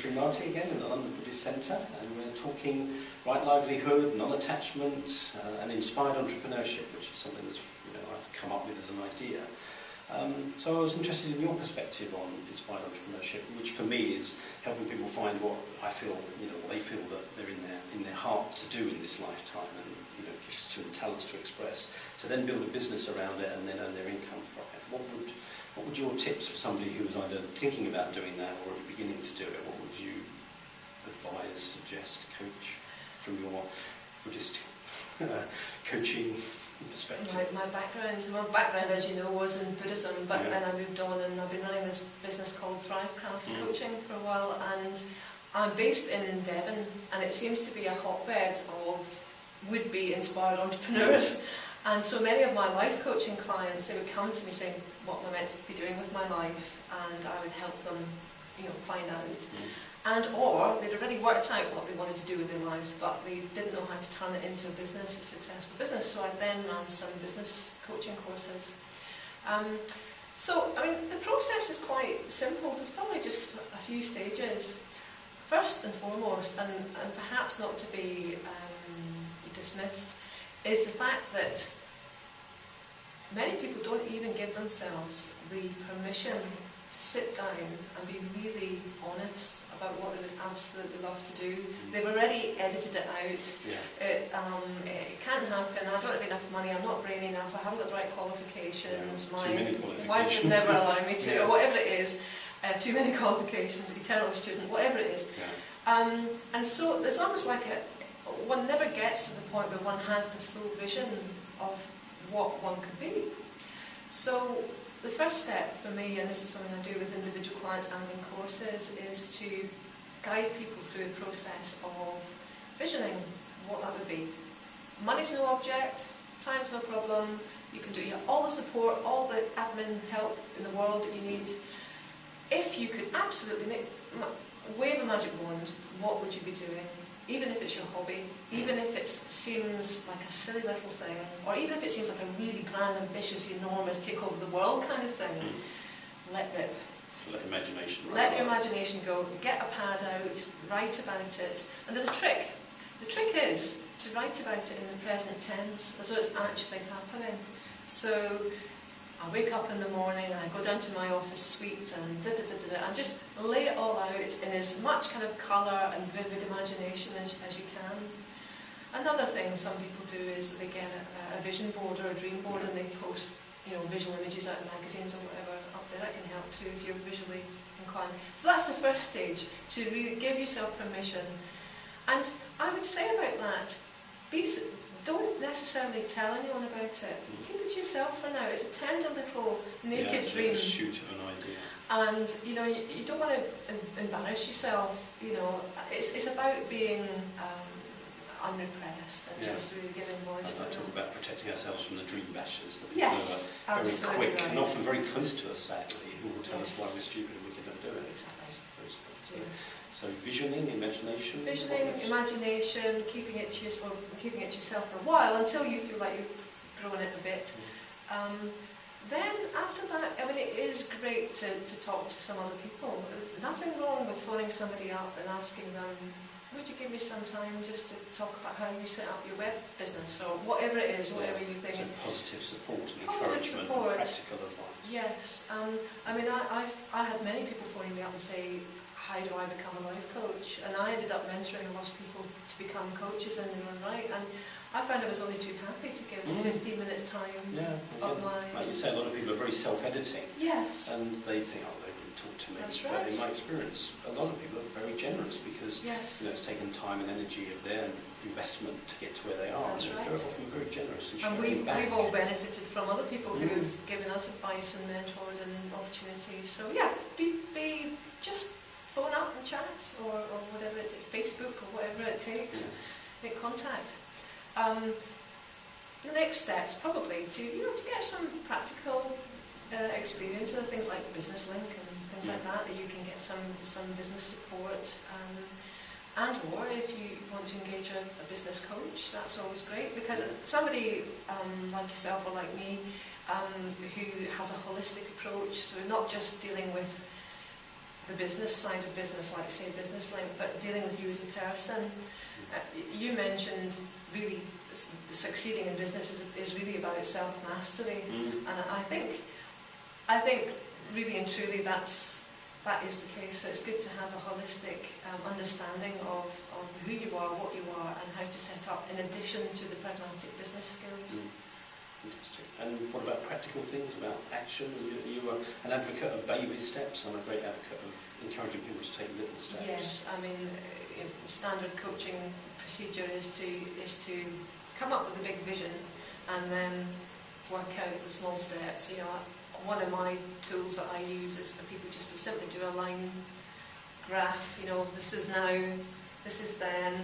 Srimatis again in the London Buddhist Centre, and we're talking right livelihood, non-attachment, and inspired entrepreneurship, which is something that's I've come up with as an idea. So I was interested in your perspective on inspired entrepreneurship, which for me is helping people find what I feel, what they feel that they're in their heart to do in this lifetime, and gifts and talents to express, to then build a business around it and then earn their income from it. What would your tips for somebody who was either thinking about doing that or beginning to do it? What would you advise, suggest, coach from your Buddhist coaching perspective? My background, as you know, was in Buddhism, but then I moved on and I've been running this business called Thrivecraft Coaching for a while, and I'm based in Devon, and it seems to be a hotbed of would-be inspired entrepreneurs. And so many of my life coaching clients, they would come to me saying what am I meant to be doing with my life, and I would help them, find out. And or they'd already worked out what they wanted to do with their lives, but they didn't know how to turn it into a business, a successful business. So I then ran some business coaching courses. The process is quite simple. There's probably just a few stages. First and foremost, and perhaps not to be dismissed, is the fact that many people don't even give themselves the permission to sit down and be really honest about what they would absolutely love to do. They've already edited it out. It can't happen, I don't have enough money, I'm not brainy enough, I haven't got the right qualifications, my wife would never allow me to, or whatever it is, too many qualifications, eternal student, whatever it is. And so there's almost like one never gets to the point where one has the full vision of what one could be. So the first step for me, and this is something I do with individual clients and in courses, is to guide people through a process of visioning what that would be. Money's no object, time's no problem, you can do all the support, all the admin help in the world that you need. If you could absolutely wave a magic wand, what would you be doing? Even if it's your hobby, even if it seems like a silly little thing, or even if it seems like a really grand, ambitious, enormous, take over the world kind of thing, let rip. Let imagination Let your imagination go, get a pad out, write about it. And there's a trick. The trick is to write about it in the present tense, as though it's actually happening. So I wake up in the morning and I go down to my office suite and and just lay it all out in as much kind of colour and vivid imagination as you can. Another thing some people do is they get a vision board or a dream board and they post visual images out of magazines or whatever up there. That can help too if you're visually inclined. So that's the first stage, to really give yourself permission. And I would say about that, don't necessarily tell anyone about it. Keep it to yourself for now. It's a tender little naked dream. Shoot of an idea. And you don't want to embarrass yourself. It's about being unrepressed and just really giving voice to it. I talk about protecting ourselves from the dream bashers. The people who are very quick and often very close to us, sadly, who will tell us why we're stupid and we can never do it. Exactly. So visioning, imagination. Visioning, imagination, keeping it to yourself for a while until you feel like you've grown it a bit. Then after that, it is great to talk to some other people. There's nothing wrong with phoning somebody up and asking them, would you give me some time just to talk about how you set up your web business, or whatever it is, whatever you think. So positive support and encouragement and practical advice. Yes. I had many people phoning me up and say, how do I become a life coach? And I ended up mentoring a lot of people to become coaches in their own right. And I found I was only too happy to give 15 minutes time of my... Like you say, a lot of people are very self-editing. Yes. And they think, they wouldn't talk to me. That's right. But in my experience, a lot of people are very generous because it's taken time and energy of their investment to get to where they are. That's right. They're often very generous. And we've all benefited from other people who've given us advice and mentored and opportunities. So be just phone up and chat, or whatever it takes, Facebook or whatever it takes, make contact. The next step's probably to get some practical experience of things like Business Link and things like that you can get some business support. And or if you want to engage a business coach, that's always great, because somebody like yourself or like me who has a holistic approach, so not just dealing with the business side of business, like say Business Link, but dealing with you as a person. You mentioned really succeeding in business is really about self-mastery, and I think really and truly that is the case. So it's good to have a holistic understanding of who you are, what you are, and how to set up in addition to the pragmatic business skills. Fantastic. And what about practical things, about action? You are an advocate of baby steps. I'm a great advocate of encouraging people to take little steps. Yes, I mean, standard coaching procedure is to come up with a big vision and then work out the small steps. One of my tools that I use is for people just to simply do a line graph. This is now, this is then.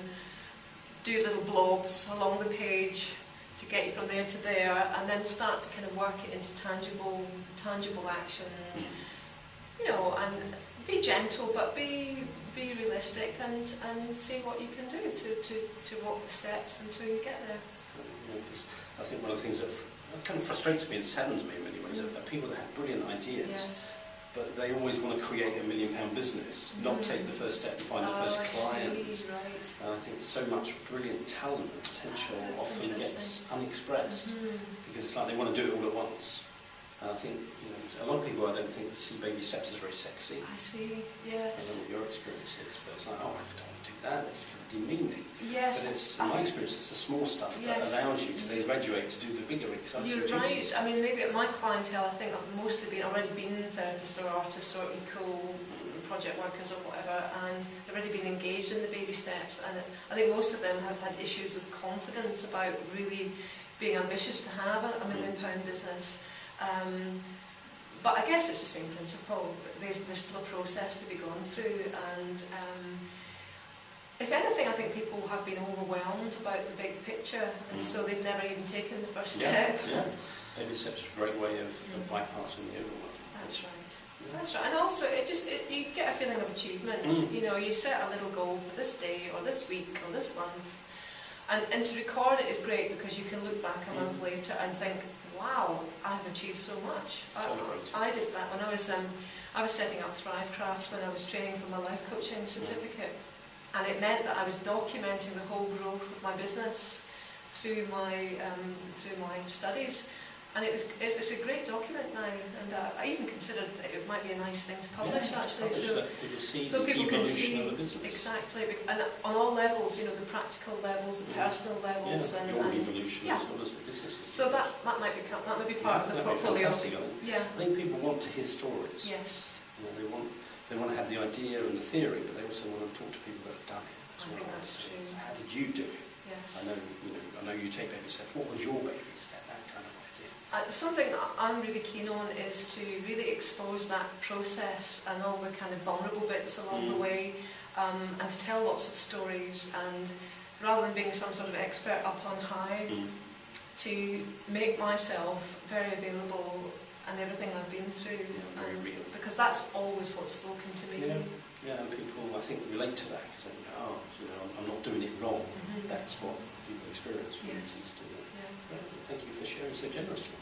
Do little blobs along the page to get you from there to there, and then start to kind of work it into tangible actions. And be gentle, but be realistic, and see what you can do to walk the steps until you get there. I think one of the things that kind of frustrates me and saddens me in many ways are people that have brilliant ideas. Yes. But they always want to create a £1 million business, not take the first step and find the first client. Right. And I think so much brilliant talent and potential often gets unexpressed because it's like they want to do it all at once. And I think a lot of people I don't think see baby steps as very sexy. I see. I Yes. don't know what your experience is, but it's like, oh, I don't want to do that. It's kind of demeaning. Yes. But it's, in my experience, it's the small stuff that allows you to then graduate to do the bigger exciting You're juices. right. I mean, maybe at my clientele, I think I've mostly already been therapists or artists or eco project workers or whatever, and they've already been engaged in the baby steps. And I think most of them have had issues with confidence about really being ambitious to have a £1 million business. But I guess it's the same principle. There's still a process to be gone through, and if anything, I think people have been overwhelmed about the big picture, and so they've never even taken the first step. Yeah, baby steps are a great way of bypassing the overwhelm. That's right. That's right. And also, you get a feeling of achievement. You set a little goal for this day, or this week, or this month, and to record it is great because you can look back a month later and think, wow, I've achieved so much. I did that when I was setting up Thrivecraft when I was training for my life coaching certificate, and it meant that I was documenting the whole growth of my business through my studies, and it's a great document now, and I even considered that it might be a nice thing to publish actually, so people can see exactly, and on all levels, the practical levels, the personal levels, and your evolution as well as the businesses. So that might be part of the portfolio. I think people want to hear stories. Yes. They want to have the idea and the theory, but they also want to talk to people that have done it. I think that's true. So how did you do it? Yes. I know you take baby steps. What was your baby step? That kind of idea. Something that I'm really keen on is to really expose that process and all the kind of vulnerable bits along the way, and to tell lots of stories, and rather than being some sort of expert up on high, to make myself very available and everything I've been through, very real. Because that's always what's spoken to me. Yeah, and people I think relate to that because they go, I'm not doing it wrong. That's what people experience. Yes. Thank you for sharing so generously.